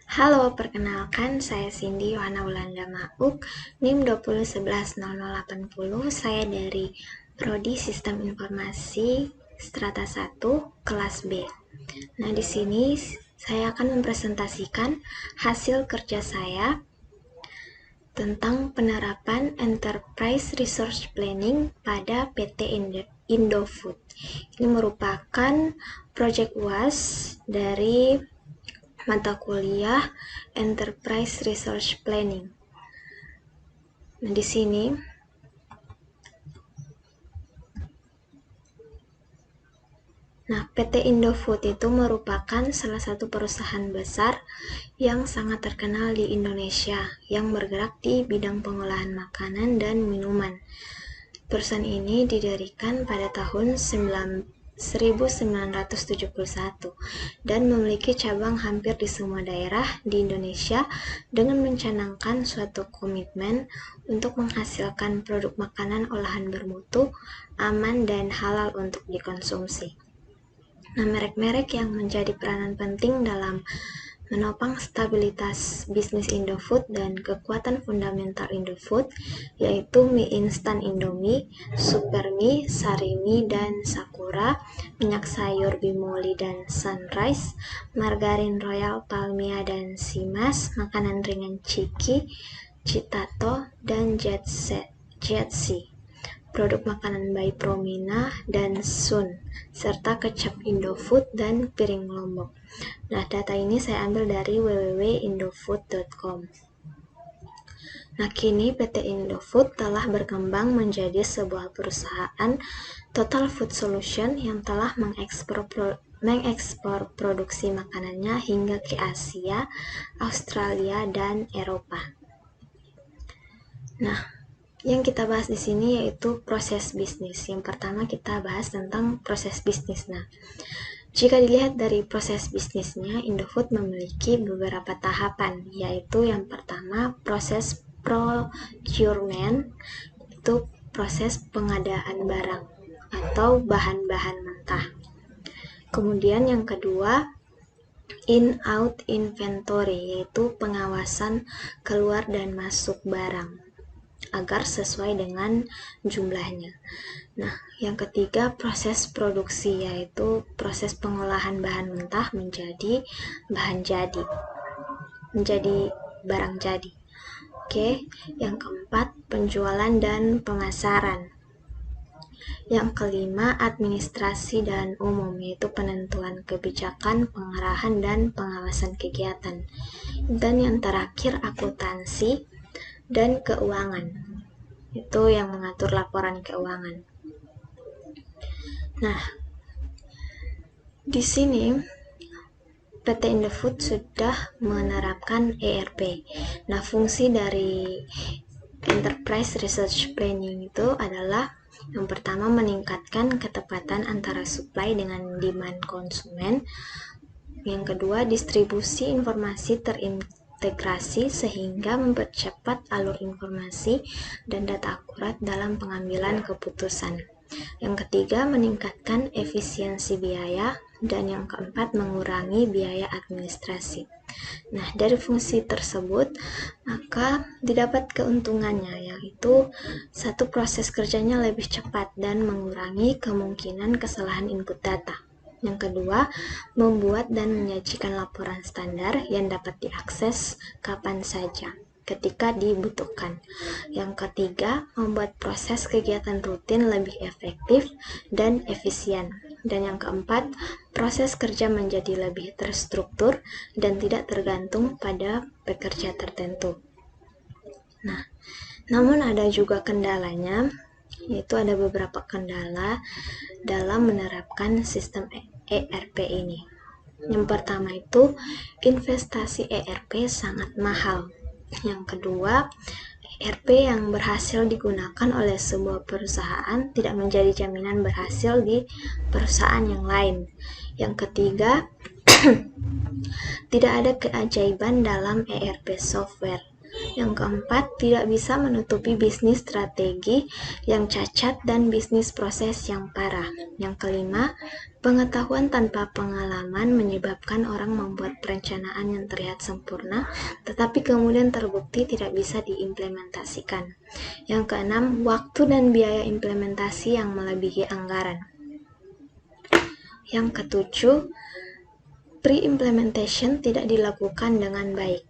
Halo, perkenalkan saya Cindy Yohana Ulanda Mauk, NIM 2011080. Saya dari Prodi Sistem Informasi Strata 1, kelas B. Nah, di sini saya akan mempresentasikan hasil kerja saya tentang penerapan Enterprise Resource Planning pada PT Indofood. Ini merupakan proyek UAS dari mata kuliah Enterprise Resource Planning. Nah, di sini PT Indofood itu merupakan salah satu perusahaan besar yang sangat terkenal di Indonesia yang bergerak di bidang pengolahan makanan dan minuman. Perusahaan ini didirikan pada tahun 1971 dan memiliki cabang hampir di semua daerah di Indonesia dengan mencanangkan suatu komitmen untuk menghasilkan produk makanan olahan bermutu, aman, dan halal untuk dikonsumsi. Nah, merek-merek yang menjadi peranan penting dalam menopang stabilitas bisnis Indofood dan kekuatan fundamental Indofood yaitu mie instan Indomie, Supermie, Sarimi, dan Sakura, minyak sayur Bimoli dan Sunrise, margarin Royal Palmia dan Simas, makanan ringan Chiki, Citato, dan Jetsi, produk makanan bayi Promina dan Sun, serta kecap Indofood dan piring Lombok. Nah, data ini saya ambil dari www.indofood.com. Nah, kini PT Indofood telah berkembang menjadi sebuah perusahaan Total Food Solution yang telah mengekspor produksi makanannya hingga ke Asia, Australia, dan Eropa. Nah, yang kita bahas di sini yaitu proses bisnis. Yang pertama kita bahas tentang proses bisnis. Nah, jika dilihat dari proses bisnisnya, Indofood memiliki beberapa tahapan, yaitu yang pertama proses procurement, itu proses pengadaan barang atau bahan-bahan mentah. Kemudian yang kedua, in-out inventory, yaitu pengawasan keluar dan masuk barang agar sesuai dengan jumlahnya. Nah, yang ketiga proses produksi, yaitu proses pengolahan bahan mentah menjadi bahan jadi, menjadi barang jadi. Oke, yang keempat penjualan dan pemasaran. Yang kelima administrasi dan umum, yaitu penentuan kebijakan, pengarahan, dan pengawasan kegiatan. Dan yang terakhir akuntansi dan keuangan, itu yang mengatur laporan keuangan. Nah, di sini PT Indofood sudah menerapkan ERP. Nah, fungsi dari Enterprise Resource Planning itu adalah yang pertama meningkatkan ketepatan antara supply dengan demand konsumen. Yang kedua, distribusi informasi terintegrasi sehingga mempercepat alur informasi dan data akurat dalam pengambilan keputusan. Yang ketiga, meningkatkan efisiensi biaya, dan yang keempat, mengurangi biaya administrasi. Nah, dari fungsi tersebut, maka didapat keuntungannya, yaitu satu, proses kerjanya lebih cepat dan mengurangi kemungkinan kesalahan input data. Yang kedua, membuat dan menyajikan laporan standar yang dapat diakses kapan saja ketika dibutuhkan. Yang ketiga, membuat proses kegiatan rutin lebih efektif dan efisien. Dan yang keempat, proses kerja menjadi lebih terstruktur dan tidak tergantung pada pekerja tertentu. Nah, namun ada juga kendalanya, yaitu ada beberapa kendala dalam menerapkan sistem ERP ini. Yang pertama itu, investasi ERP sangat mahal. Yang kedua, ERP yang berhasil digunakan oleh sebuah perusahaan tidak menjadi jaminan berhasil di perusahaan yang lain. Yang ketiga, tidak ada keajaiban dalam ERP software. Yang keempat, tidak bisa menutupi bisnis strategi yang cacat dan bisnis proses yang parah. Yang kelima, Pengetahuan tanpa pengalaman menyebabkan orang membuat perencanaan yang terlihat sempurna, tetapi kemudian terbukti tidak bisa diimplementasikan. Yang keenam, waktu dan biaya implementasi yang melebihi anggaran. Yang ketujuh, pre-implementation tidak dilakukan dengan baik.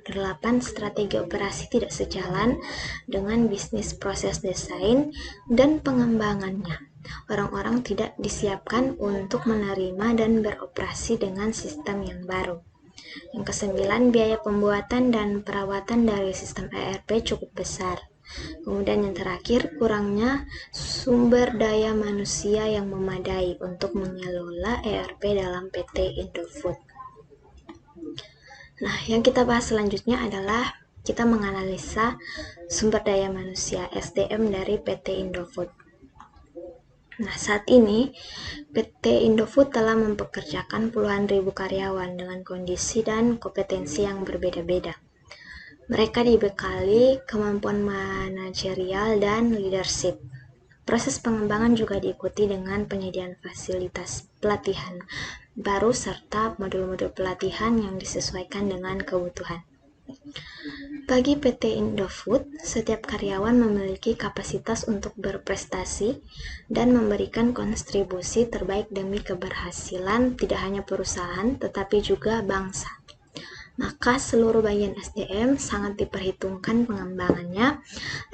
Kedelapan, strategi operasi tidak sejalan dengan bisnis proses desain dan pengembangannya. Orang-orang tidak disiapkan untuk menerima dan beroperasi dengan sistem yang baru. Yang kesembilan, biaya pembuatan dan perawatan dari sistem ERP cukup besar. Kemudian yang terakhir, kurangnya sumber daya manusia yang memadai untuk mengelola ERP dalam PT Indofood. Nah, yang kita bahas selanjutnya adalah kita menganalisa sumber daya manusia SDM dari PT Indofood. Nah, saat ini PT Indofood telah mempekerjakan puluhan ribu karyawan dengan kondisi dan kompetensi yang berbeda-beda. Mereka dibekali kemampuan manajerial dan leadership. Proses pengembangan juga diikuti dengan penyediaan fasilitas pelatihan baru serta modul-modul pelatihan yang disesuaikan dengan kebutuhan. Bagi PT Indofood, setiap karyawan memiliki kapasitas untuk berprestasi dan memberikan kontribusi terbaik demi keberhasilan tidak hanya perusahaan tetapi juga bangsa. Maka seluruh bagian SDM sangat diperhitungkan pengembangannya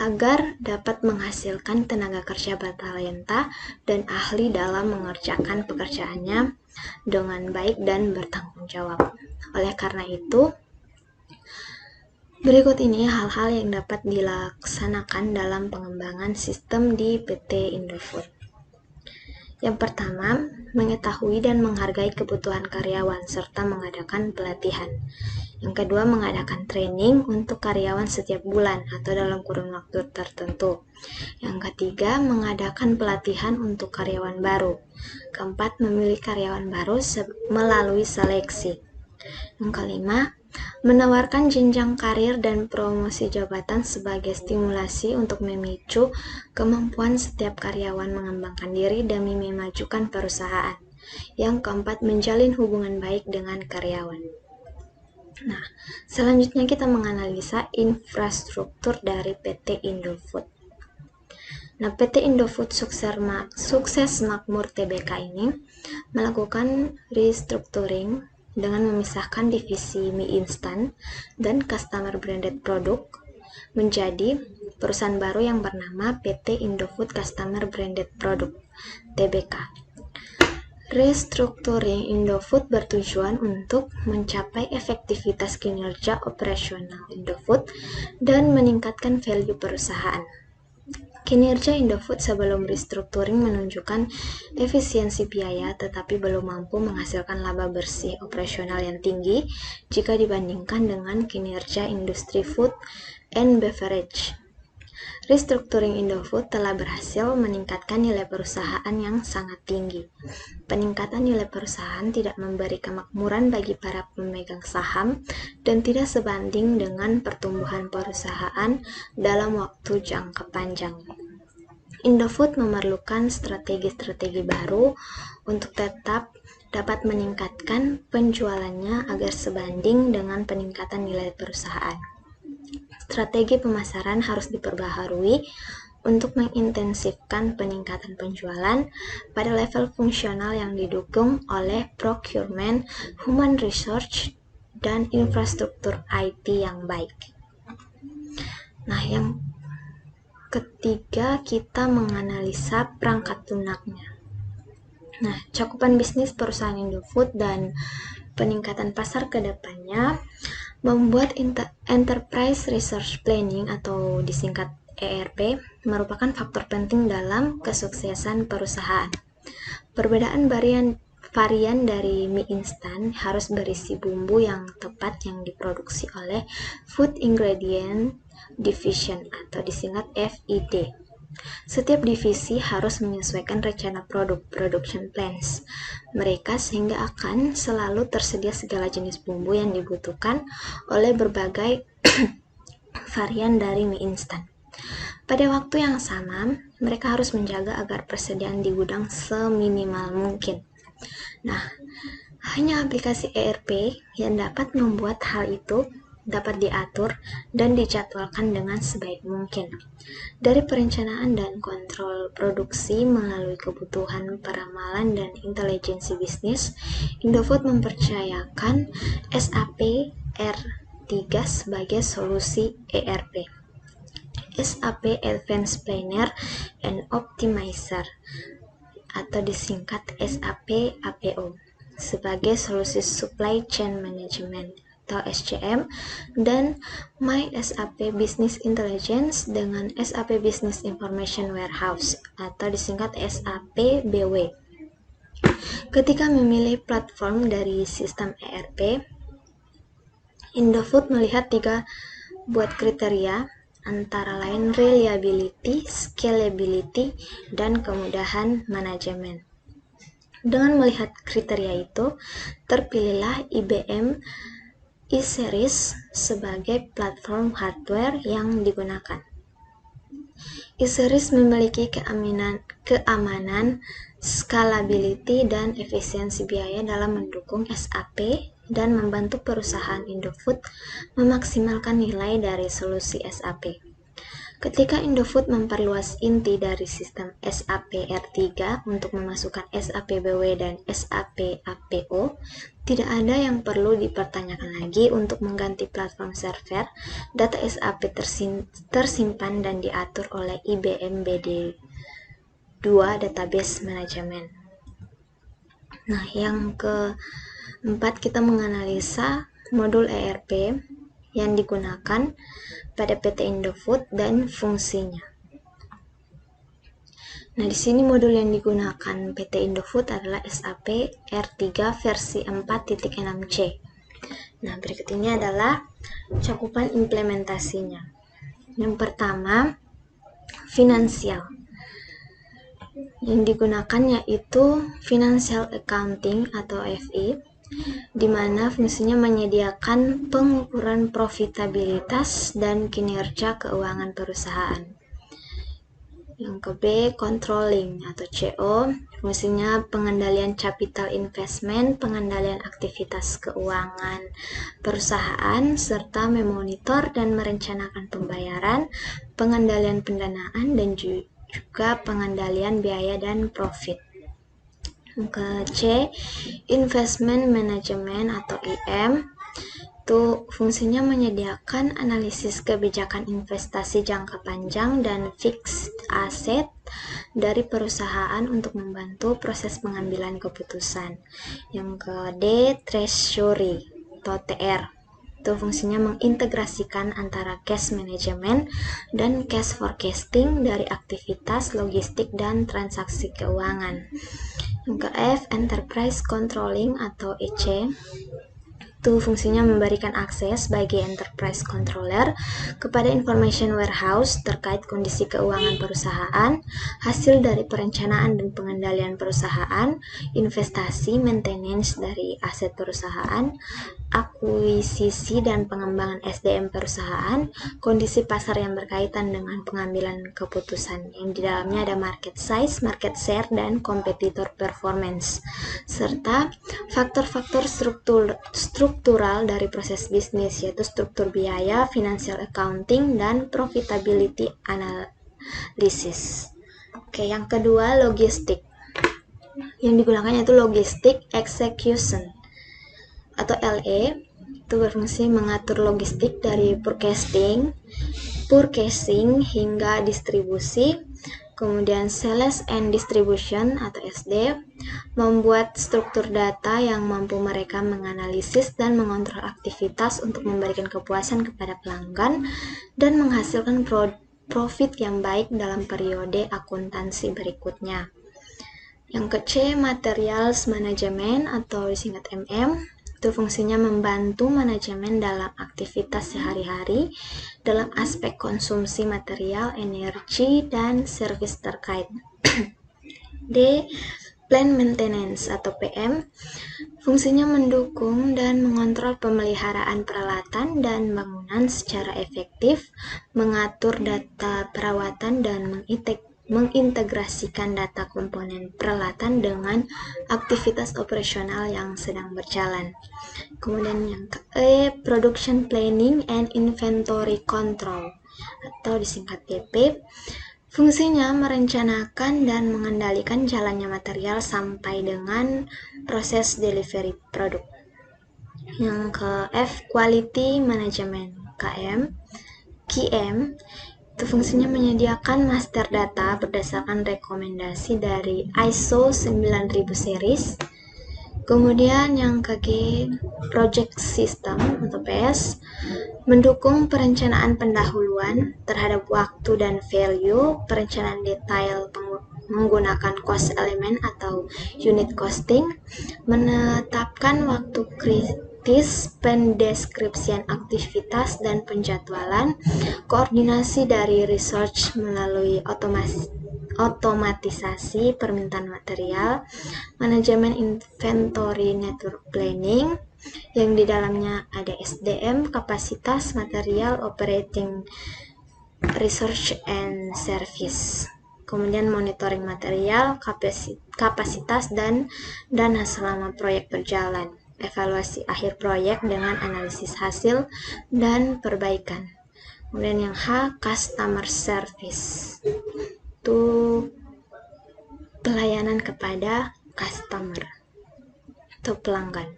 agar dapat menghasilkan tenaga kerja bertalenta dan ahli dalam mengerjakan pekerjaannya dengan baik dan bertanggung jawab. Oleh karena itu, berikut ini hal-hal yang dapat dilaksanakan dalam pengembangan sistem di PT Indofood. Yang pertama, mengetahui dan menghargai kebutuhan karyawan serta mengadakan pelatihan. Yang kedua, mengadakan training untuk karyawan setiap bulan atau dalam kurun waktu tertentu. Yang ketiga, mengadakan pelatihan untuk karyawan baru. Keempat, memilih karyawan baru melalui seleksi. Yang kelima, menawarkan jenjang karir dan promosi jabatan sebagai stimulasi untuk memicu kemampuan setiap karyawan mengembangkan diri demi memajukan perusahaan. Yang keempat, menjalin hubungan baik dengan karyawan. Nah, selanjutnya kita menganalisa infrastruktur dari PT Indofood. Nah, PT Indofood Sukses Makmur Tbk ini melakukan restructuring dengan memisahkan divisi mie instan dan customer branded product menjadi perusahaan baru yang bernama PT Indofood Customer Branded Product Tbk. Restructuring Indofood bertujuan untuk mencapai efektivitas kinerja operasional Indofood dan meningkatkan value perusahaan. Kinerja Indofood sebelum restructuring menunjukkan efisiensi biaya tetapi belum mampu menghasilkan laba bersih operasional yang tinggi jika dibandingkan dengan kinerja industri food and beverage. Restructuring Indofood telah berhasil meningkatkan nilai perusahaan yang sangat tinggi. Peningkatan nilai perusahaan tidak memberi kemakmuran bagi para pemegang saham dan tidak sebanding dengan pertumbuhan perusahaan dalam waktu jangka panjang. Indofood memerlukan strategi-strategi baru untuk tetap dapat meningkatkan penjualannya agar sebanding dengan peningkatan nilai perusahaan. Strategi pemasaran harus diperbaharui untuk mengintensifkan peningkatan penjualan pada level fungsional yang didukung oleh procurement, human resource, dan infrastruktur IT yang baik. Nah, yang ketiga kita menganalisa perangkat lunaknya. Nah, cakupan bisnis perusahaan Indofood dan peningkatan pasar ke depannya membuat Enterprise Resource Planning atau disingkat ERP merupakan faktor penting dalam kesuksesan perusahaan. Perbedaan varian dari mie instan harus berisi bumbu yang tepat yang diproduksi oleh Food Ingredient Division atau disingkat FID. Setiap divisi harus menyesuaikan rencana production plans mereka sehingga akan selalu tersedia segala jenis bumbu yang dibutuhkan oleh berbagai varian dari mie instan. Pada waktu yang sama, mereka harus menjaga agar persediaan di gudang seminimal mungkin. Nah, hanya aplikasi ERP yang dapat membuat hal itu dapat diatur dan dijadwalkan dengan sebaik mungkin. Dari perencanaan dan kontrol produksi melalui kebutuhan peramalan dan intelijensi bisnis, Indofood mempercayakan SAP R3 sebagai solusi ERP. SAP Advanced Planner and Optimizer atau disingkat SAP APO sebagai solusi Supply Chain Management atau SCM, dan My SAP Business Intelligence dengan SAP Business Information Warehouse atau disingkat SAP BW. Ketika memilih platform dari sistem ERP, Indofood melihat 3 buat kriteria, antara lain reliability, scalability, dan kemudahan manajemen. Dengan melihat kriteria itu, terpilihlah IBM E-Series sebagai platform hardware yang digunakan. E-Series memiliki keamanan, scalability, dan efisiensi biaya dalam mendukung SAP dan membantu perusahaan Indofood memaksimalkan nilai dari solusi SAP. Ketika Indofood memperluas inti dari sistem SAP R3 untuk memasukkan SAP BW dan SAP APO, tidak ada yang perlu dipertanyakan lagi untuk mengganti platform server. Data SAP tersimpan dan diatur oleh IBM BD2 Database Management. Nah, yang keempat, kita menganalisa modul ERP yang digunakan pada PT Indofood dan fungsinya. Nah, di sini modul yang digunakan PT Indofood adalah SAP R3 versi 4.6C. Nah, berikut ini adalah cakupan implementasinya. Yang pertama, finansial. Yang digunakan yaitu Financial Accounting atau FI, di mana fungsinya menyediakan pengukuran profitabilitas dan kinerja keuangan perusahaan. Yang ke B, controlling atau CO, fungsinya pengendalian capital investment, pengendalian aktivitas keuangan perusahaan, serta memonitor dan merencanakan pembayaran, pengendalian pendanaan, dan juga pengendalian biaya dan profit. Ke C, investment management atau IM, itu fungsinya menyediakan analisis kebijakan investasi jangka panjang dan fixed asset dari perusahaan untuk membantu proses pengambilan keputusan. Yang ke D, treasury atau TR, itu fungsinya mengintegrasikan antara cash management dan cash forecasting dari aktivitas logistik dan transaksi keuangan. Yang ke F, enterprise controlling atau EC, itu fungsinya memberikan akses bagi enterprise controller kepada information warehouse terkait kondisi keuangan perusahaan, hasil dari perencanaan dan pengendalian perusahaan, investasi, maintenance dari aset perusahaan, akuisisi dan pengembangan SDM perusahaan, kondisi pasar yang berkaitan dengan pengambilan keputusan, yang di dalamnya ada market size, market share, dan competitor performance, serta faktor-faktor struktural dari proses bisnis, yaitu struktur biaya, financial accounting, dan profitability analysis. Oke, yang kedua, logistik. Yang digunakan yaitu logistic execution atau LE, itu berfungsi mengatur logistik dari purchasing hingga distribusi. Kemudian sales and distribution atau SD, membuat struktur data yang mampu mereka menganalisis dan mengontrol aktivitas untuk memberikan kepuasan kepada pelanggan dan menghasilkan profit yang baik dalam periode akuntansi berikutnya. Yang ke C, materials management atau disingkat MM, itu fungsinya membantu manajemen dalam aktivitas sehari-hari dalam aspek konsumsi material, energi, dan servis terkait. D, Plant Maintenance atau PM, fungsinya mendukung dan mengontrol pemeliharaan peralatan dan bangunan secara efektif, mengatur data perawatan dan mengintegrasikan data komponen peralatan dengan aktivitas operasional yang sedang berjalan. Kemudian yang Production Planning and Inventory Control atau disingkat PP. Fungsinya merencanakan dan mengendalikan jalannya material sampai dengan proses delivery produk. Yang ke F, Quality Management, QM, itu fungsinya menyediakan master data berdasarkan rekomendasi dari ISO 9000 series. Kemudian yang ke G, Project System atau PS, mendukung perencanaan pendahuluan terhadap waktu dan value, perencanaan detail menggunakan cost element atau unit costing, menetapkan waktu kritis, pendeskripsian aktivitas dan penjadwalan, koordinasi dari research melalui otomatisasi permintaan material, manajemen inventory network planning, yang di dalamnya ada SDM, kapasitas, material, operating, research and service. Kemudian monitoring material, kapasitas, dan dana selama proyek berjalan. Evaluasi akhir proyek dengan analisis hasil dan perbaikan. Kemudian yang H, customer service. Itu pelayanan kepada customer atau pelanggan.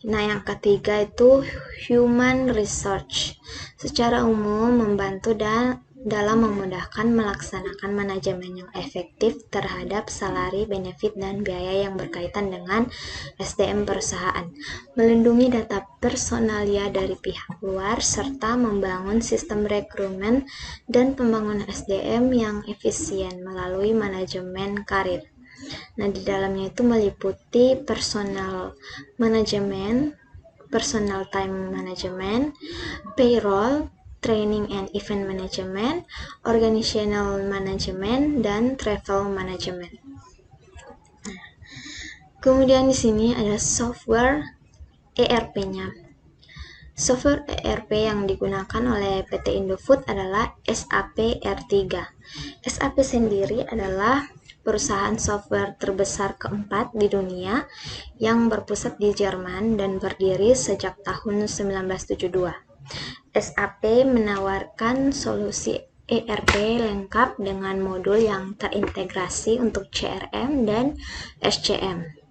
Nah, yang ketiga itu human research. Secara umum membantu dalam memudahkan melaksanakan manajemen yang efektif terhadap salary, benefit, dan biaya yang berkaitan dengan SDM perusahaan, melindungi data personalia dari pihak luar, serta membangun sistem rekrutmen dan pembangunan SDM yang efisien melalui manajemen karir. Nah, di dalamnya itu meliputi personal management, personal time management, payroll, training and event management, organizational management, dan travel management. Kemudian di sini ada software ERP-nya. Software ERP yang digunakan oleh PT Indofood adalah SAP R3. SAP sendiri adalah perusahaan software terbesar keempat di dunia yang berpusat di Jerman dan berdiri sejak tahun 1972. SAP menawarkan solusi ERP lengkap dengan modul yang terintegrasi untuk CRM dan SCM.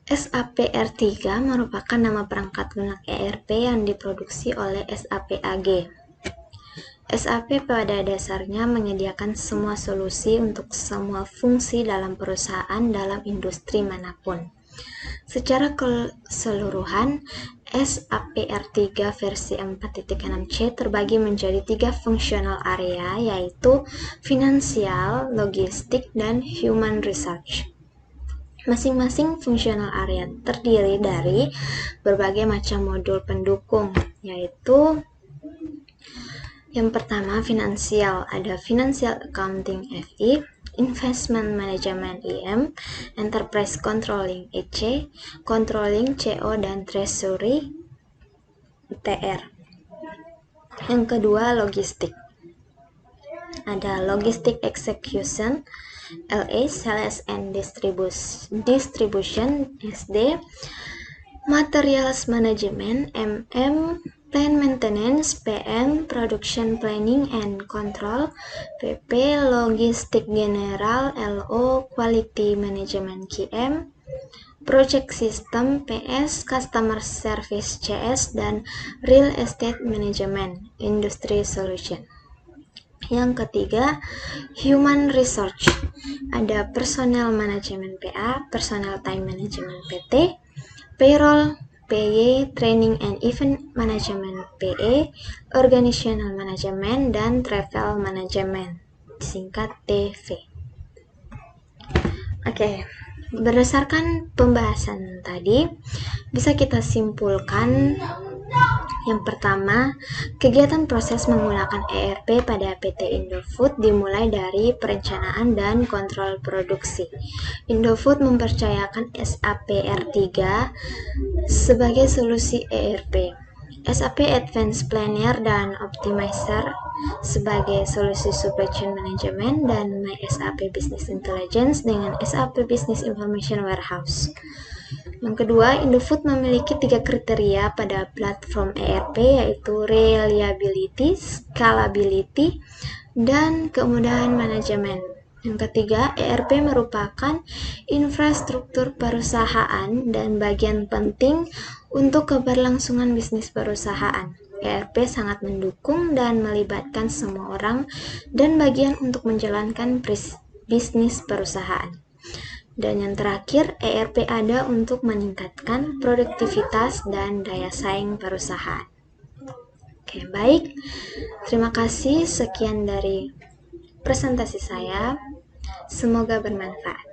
SAP R3 merupakan nama perangkat lunak ERP yang diproduksi oleh SAP AG. SAP pada dasarnya menyediakan semua solusi untuk semua fungsi dalam perusahaan dalam industri manapun. Secara keseluruhan, SAP R3 versi 4.6c terbagi menjadi 3 fungsional area, yaitu finansial, logistik, dan human research. Masing-masing fungsional area terdiri dari berbagai macam modul pendukung, yaitu yang pertama finansial, ada Financial Accounting FI, Investment Management IM, Enterprise Controlling EC, Controlling CO, dan Treasury TR. Yang kedua logistik, ada Logistic Execution LA, Sales and Distribution SD, Materials Management MM, Plant Maintenance PM, Production Planning and Control PP, Logistik General LO, Quality Management QM, Project System PS, Customer Service CS, dan Real Estate Management Industry Solution. Yang ketiga, Human Research, ada Personnel Management PA, Personnel Time Management PT, Payroll PY, Training and Event Management PE, Organizational Management, dan Travel Management, disingkat TV. Oke, berdasarkan pembahasan tadi, bisa kita simpulkan Yang pertama, kegiatan proses menggunakan ERP pada PT Indofood dimulai dari perencanaan dan kontrol produksi. Indofood mempercayakan SAP R3 sebagai solusi ERP, SAP Advanced Planner dan Optimizer sebagai solusi Supply Chain Management, dan MySAP Business Intelligence dengan SAP Business Information Warehouse. Yang kedua, Indofood memiliki 3 kriteria pada platform ERP, yaitu reliability, scalability, dan kemudahan manajemen. Yang ketiga, ERP merupakan infrastruktur perusahaan dan bagian penting untuk keberlangsungan bisnis perusahaan. ERP sangat mendukung dan melibatkan semua orang dan bagian untuk menjalankan bisnis perusahaan. Dan yang terakhir, ERP ada untuk meningkatkan produktivitas dan daya saing perusahaan. Oke, baik. Terima kasih. Sekian dari presentasi saya. Semoga bermanfaat.